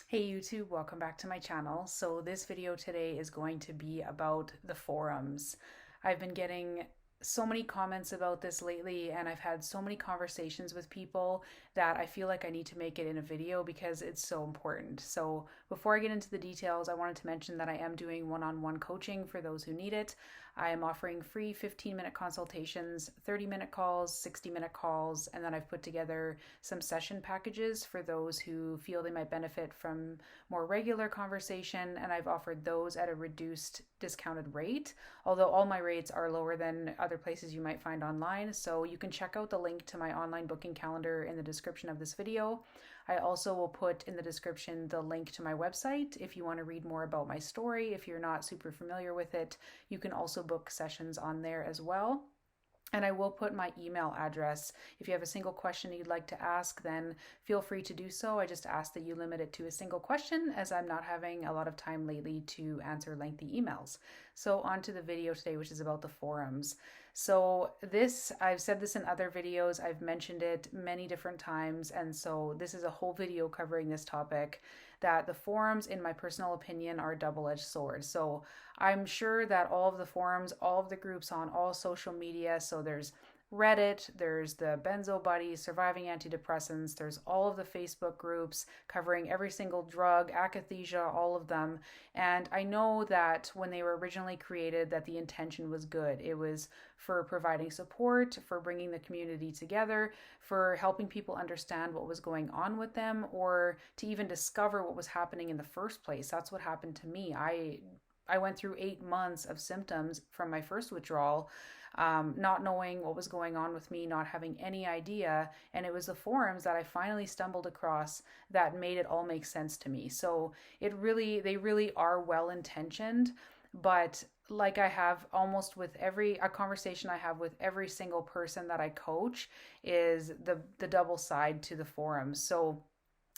Hey YouTube, welcome back to my channel. So this video today is going to be about the forums. I've been getting so many comments about this lately, and I've had so many conversations with people that I feel like I need to make it in a video because it's so important. So before I get into the details, I wanted to mention that I am doing one-on-one coaching for those who need it. I am offering free 15-minute consultations, 30-minute calls, 60-minute calls, and then I've put together some session packages for those who feel they might benefit from more regular conversation, and I've offered those at a reduced discounted rate, although all my rates are lower than other places you might find online. So you can check out the link to my online booking calendar in the description of this video. I also will put in the description the link to my website if you want to read more about my story. If you're not super familiar with it, you can also book sessions on there as well. And I will put my email address. If you have a single question you'd like to ask, then feel free to do so. I just ask that you limit it to a single question, as I'm not having a lot of time lately to answer lengthy emails. So on to the video today, which is about the forums. So I've said this in other videos, I've mentioned it many different times, and so this is a whole video covering this topic, that the forums, in my personal opinion, are a double-edged sword. So I'm sure that all of the forums, all of the groups on all social media, so there's Reddit, there's the Benzo Buddies, Surviving Antidepressants, there's all of the Facebook groups covering every single drug, akathisia, all of them. And I know that when they were originally created, that the intention was good. It was for providing support, for bringing the community together, for helping people understand what was going on with them, or to even discover what was happening in the first place. That's what happened to me. I went through 8 months of symptoms from my first withdrawal, not knowing what was going on with me, not having any idea. And it was the forums that I finally stumbled across that made it all make sense to me. So they really are well intentioned, but like I have almost with a conversation I have with every single person that I coach is the double side to the forums. So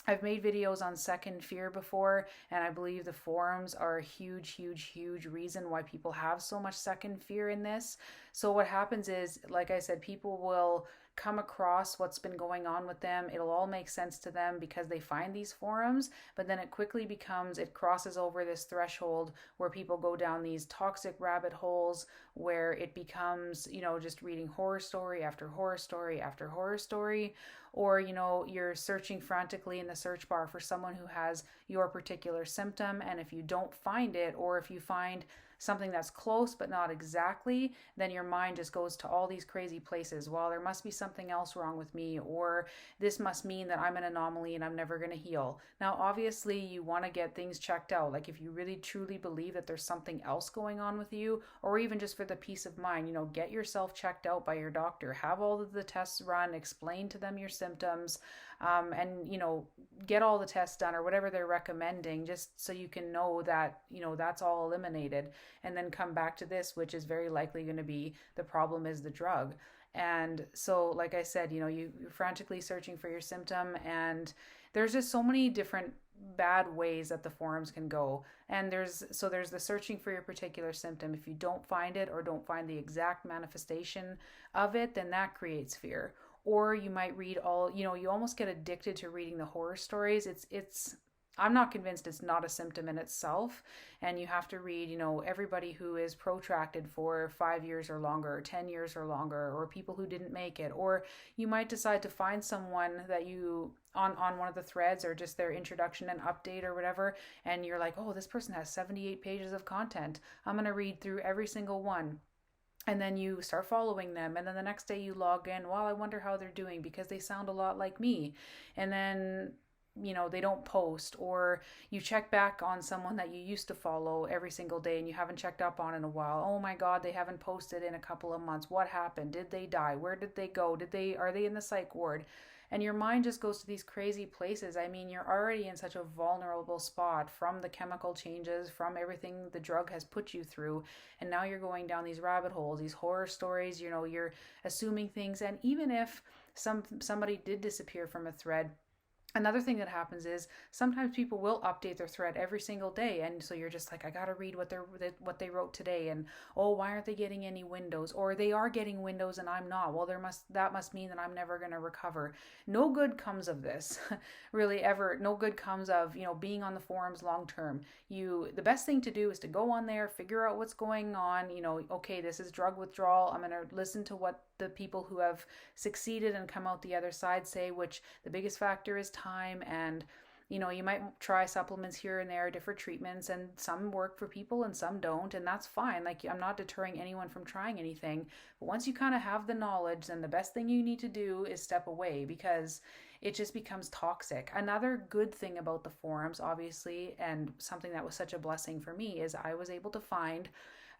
I've made videos on second fear before, and I believe the forums are a huge, huge, huge reason why people have so much second fear in this. So, what happens is, like I said, people will come across what's been going on with them. It'll all make sense to them because they find these forums, but then it crosses over this threshold where people go down these toxic rabbit holes where it becomes, just reading horror story after horror story after horror story, or you're searching frantically in the search bar for someone who has your particular symptom, and if you don't find it, or if you find something that's close but not exactly, then your mind just goes to all these crazy places. Well, there must be something else wrong with me, or this must mean that I'm an anomaly and I'm never going to heal. Now, obviously, you want to get things checked out. Like if you really truly believe that there's something else going on with you, or even just for the peace of mind, get yourself checked out by your doctor. Have all of the tests run, explain to them your symptoms, and get all the tests done or whatever they're recommending, just so you can know that that's all eliminated, and then come back to this, which is very likely going to be the problem is the drug. And so, like I said, you're frantically searching for your symptom, and there's just so many different bad ways that the forums can go. And there's the searching for your particular symptom. If you don't find it or don't find the exact manifestation of it, then that creates fear. Or you might read you almost get addicted to reading the horror stories. It's I'm not convinced it's not a symptom in itself. And you have to read, everybody who is protracted for 5 years or longer, or 10 years or longer, or people who didn't make it. Or you might decide to find someone that you, on one of the threads, or just their introduction and update or whatever, and you're like, oh, this person has 78 pages of content. I'm going to read through every single one. And then you start following them, and then the next day you log in, well, I wonder how they're doing because they sound a lot like me. And then they don't post, or you check back on someone that you used to follow every single day and you haven't checked up on in a while. Oh my god, they haven't posted in a couple of months. What happened? Did they die? Where did they go? Are they in the psych ward? And your mind just goes to these crazy places. I mean, you're already in such a vulnerable spot from the chemical changes, from everything the drug has put you through, and now you're going down these rabbit holes, these horror stories. You're assuming things. And even if somebody did disappear from a thread, Another thing that happens is sometimes people will update their thread every single day, and so you're just like, I gotta read what they wrote today, and oh, why aren't they getting any windows, or they are getting windows and I'm not. Well, that must mean that I'm never gonna recover. No good comes of this, really ever. No good comes of being on the forums long term. The best thing to do is to go on there, figure out what's going on. Okay, this is drug withdrawal. I'm gonna listen to what the people who have succeeded and come out the other side say, which the biggest factor is time. And you might try supplements here and there, different treatments, and some work for people and some don't, and that's fine. Like, I'm not deterring anyone from trying anything, but once you kind of have the knowledge, then the best thing you need to do is step away, because it just becomes toxic. Another good thing about the forums, obviously, and something that was such a blessing for me, is I was able to find,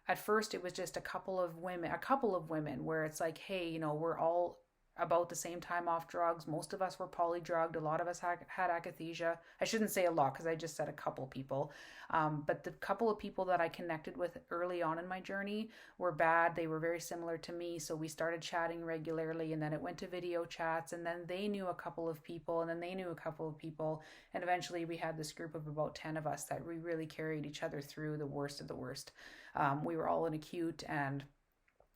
at first it was just a couple of women where it's like, hey, we're all about the same time off drugs. Most of us were polydrugged. A lot of us had akathisia. I shouldn't say a lot because I just said a couple people. But the couple of people that I connected with early on in my journey were bad. They were very similar to me. So we started chatting regularly, and then it went to video chats, and then they knew a couple of people, and then they knew a couple of people. And eventually we had this group of about 10 of us that we really carried each other through the worst of the worst. We were all in acute, and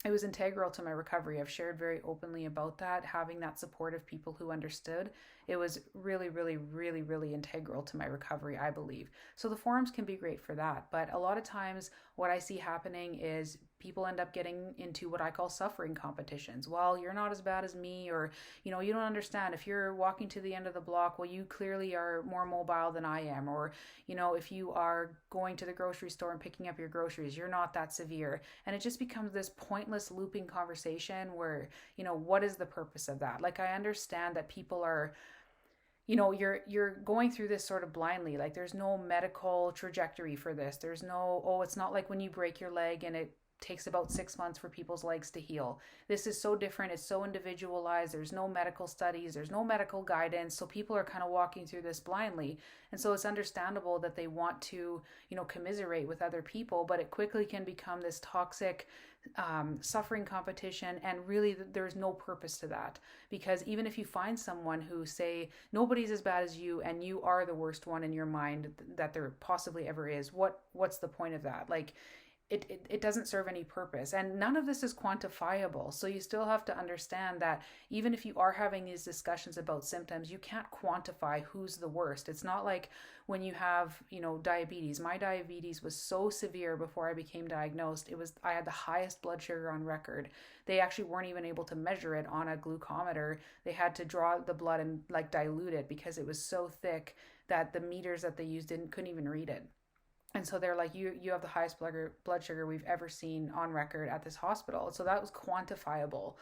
it was integral to my recovery. I've shared very openly about that, having that support of people who understood. It was really, really, really, really integral to my recovery, I believe. So the forums can be great for that. But a lot of times what I see happening is people end up getting into what I call suffering competitions. Well, you're not as bad as me, or, you don't understand. If you're walking to the end of the block, well, you clearly are more mobile than I am. Or, if you are going to the grocery store and picking up your groceries, you're not that severe. And it just becomes this pointless looping conversation where, what is the purpose of that? Like, I understand that people are, you're going through this sort of blindly. Like, there's no medical trajectory for this. There's no, oh, it's not like when you break your leg and it takes about 6 months for people's legs to heal. This is so different. It's so individualized. There's no medical studies. There's no medical guidance. So people are kind of walking through this blindly. And so it's understandable that they want to, commiserate with other people, but it quickly can become this toxic suffering competition. And really, there's no purpose to that, because even if you find someone who say nobody's as bad as you and you are the worst one in your mind that there possibly ever is, what's the point of that? Like, it doesn't serve any purpose, and none of this is quantifiable. So you still have to understand that even if you are having these discussions about symptoms, you can't quantify who's the worst. It's not like when you have diabetes. My diabetes was so severe before I became diagnosed. I had the highest blood sugar on record. They actually weren't even able to measure it on a glucometer. They had to draw the blood and like dilute it because it was so thick that the meters that they used couldn't even read it. And so they're like, you have the highest blood sugar we've ever seen on record at this hospital. So that was quantifiable.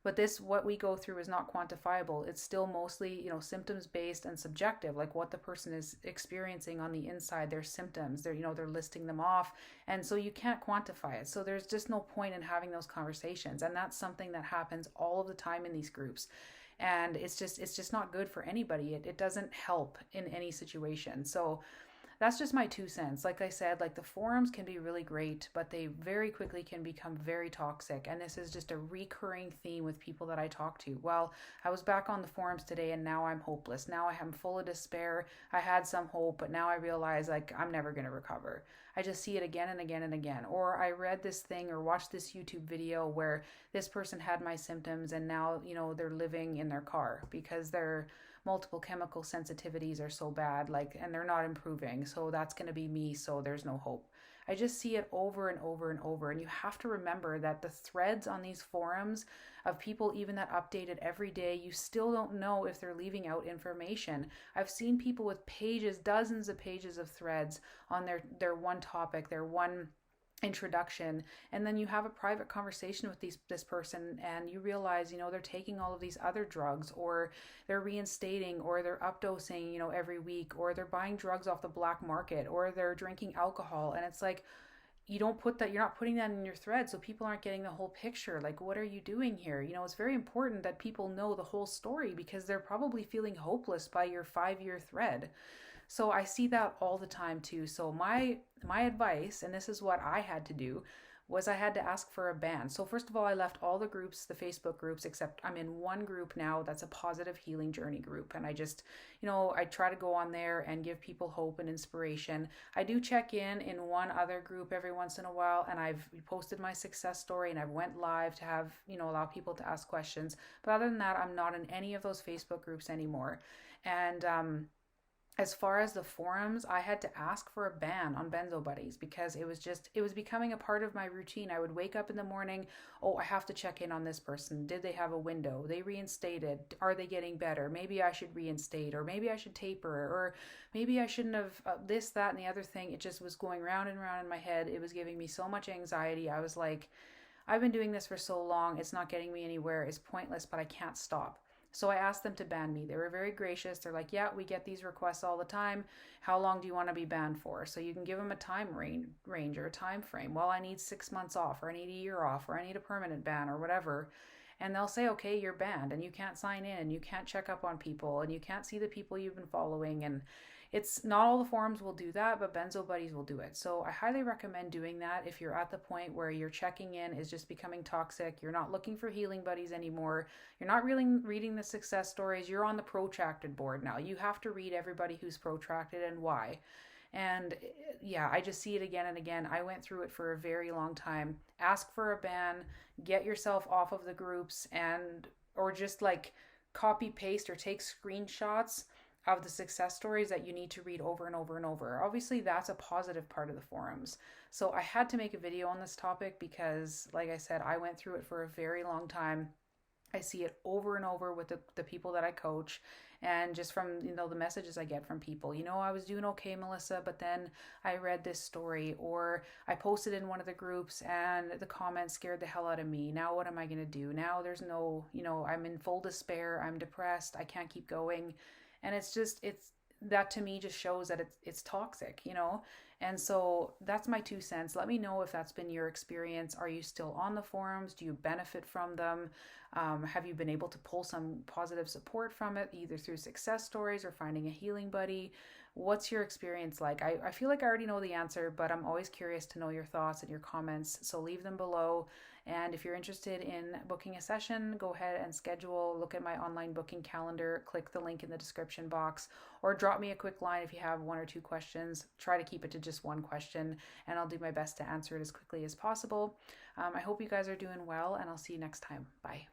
But what we go through is not quantifiable. It's still mostly, symptoms based and subjective, like what the person is experiencing on the inside, their symptoms. They're listing them off. And so you can't quantify it. So there's just no point in having those conversations. And that's something that happens all of the time in these groups. And it's just not good for anybody. It doesn't help in any situation. So that's just my 2 cents. Like I said, like, the forums can be really great, but they very quickly can become very toxic. And this is just a recurring theme with people that I talk to. Well, I was back on the forums today and now I'm hopeless. Now I am full of despair. I had some hope, but now I realize, like, I'm never going to recover. I just see it again and again and again. Or I read this thing or watched this YouTube video where this person had my symptoms and now, they're living in their car because their multiple chemical sensitivities are so bad, like, and they're not improving. So that's going to be me. So there's no hope. I just see it over and over and over. And you have to remember that the threads on these forums of people even that update it every day, you still don't know if they're leaving out information. I've seen people with pages, dozens of pages of threads on their one topic, their one introduction, and then you have a private conversation with this person and you realize they're taking all of these other drugs, or they're reinstating, or they're updosing every week, or they're buying drugs off the black market, or they're drinking alcohol. And it's like, you're not putting that in your thread, so people aren't getting the whole picture. Like, what are you doing here? It's very important that people know the whole story, because they're probably feeling hopeless by your 5-year thread. So I see that all the time too. So my advice, and this is what I had to do, was I had to ask for a ban. So first of all, I left all the groups, the Facebook groups, except I'm in one group now that's a positive healing journey group. And I just, I try to go on there and give people hope and inspiration. I do check in one other group every once in a while, and I've posted my success story and I've went live to have, allow people to ask questions. But other than that, I'm not in any of those Facebook groups anymore. And as far as the forums, I had to ask for a ban on Benzo Buddies because it was becoming a part of my routine. I would wake up in the morning, oh, I have to check in on this person. Did they have a window? They reinstated. Are they getting better? Maybe I should reinstate, or maybe I should taper, or maybe I shouldn't have this, that, and the other thing. It just was going round and round in my head. It was giving me so much anxiety. I was like, I've been doing this for so long. It's not getting me anywhere. It's pointless, but I can't stop. So I asked them to ban me. They were very gracious. They're like, yeah, we get these requests all the time. How long do you want to be banned for? So you can give them a time range or a time frame. Well, I need 6 months off, or I need a year off, or I need a permanent ban, or whatever. And they'll say, okay, you're banned, and you can't sign in, and you can't check up on people, and you can't see the people you've been following. And it's not all the forums will do that, but Benzo Buddies will do it. So I highly recommend doing that if you're at the point where your checking in is just becoming toxic. You're not looking for healing buddies anymore. You're not really reading the success stories. You're on the protracted board now. You have to read everybody who's protracted and why. And yeah, I just see it again and again. I went through it for a very long time. Ask for a ban, get yourself off of the groups, or just like copy paste or take screenshots of the success stories that you need to read over and over and over. Obviously, that's a positive part of the forums. So I had to make a video on this topic because, like I said, I went through it for a very long time. I see it over and over with the people that I coach, and just from the messages I get from people. I was doing okay, Melissa, but then I read this story, or I posted in one of the groups and the comments scared the hell out of me. Now what am I going to do? Now there's no, I'm in full despair. I'm depressed. I can't keep going. And it's that to me just shows that it's toxic, And so that's my 2 cents. Let me know if that's been your experience. Are you still on the forums? Do you benefit from them? Have you been able to pull some positive support from it, either through success stories or finding a healing buddy? What's your experience like? I feel like I already know the answer, but I'm always curious to know your thoughts and your comments. So leave them below. And if you're interested in booking a session, go ahead and schedule. Look at my online booking calendar, click the link in the description box, or drop me a quick line if you have 1 or 2 questions. Try to keep it to just one question, and I'll do my best to answer it as quickly as possible. I hope you guys are doing well, and I'll see you next time. Bye.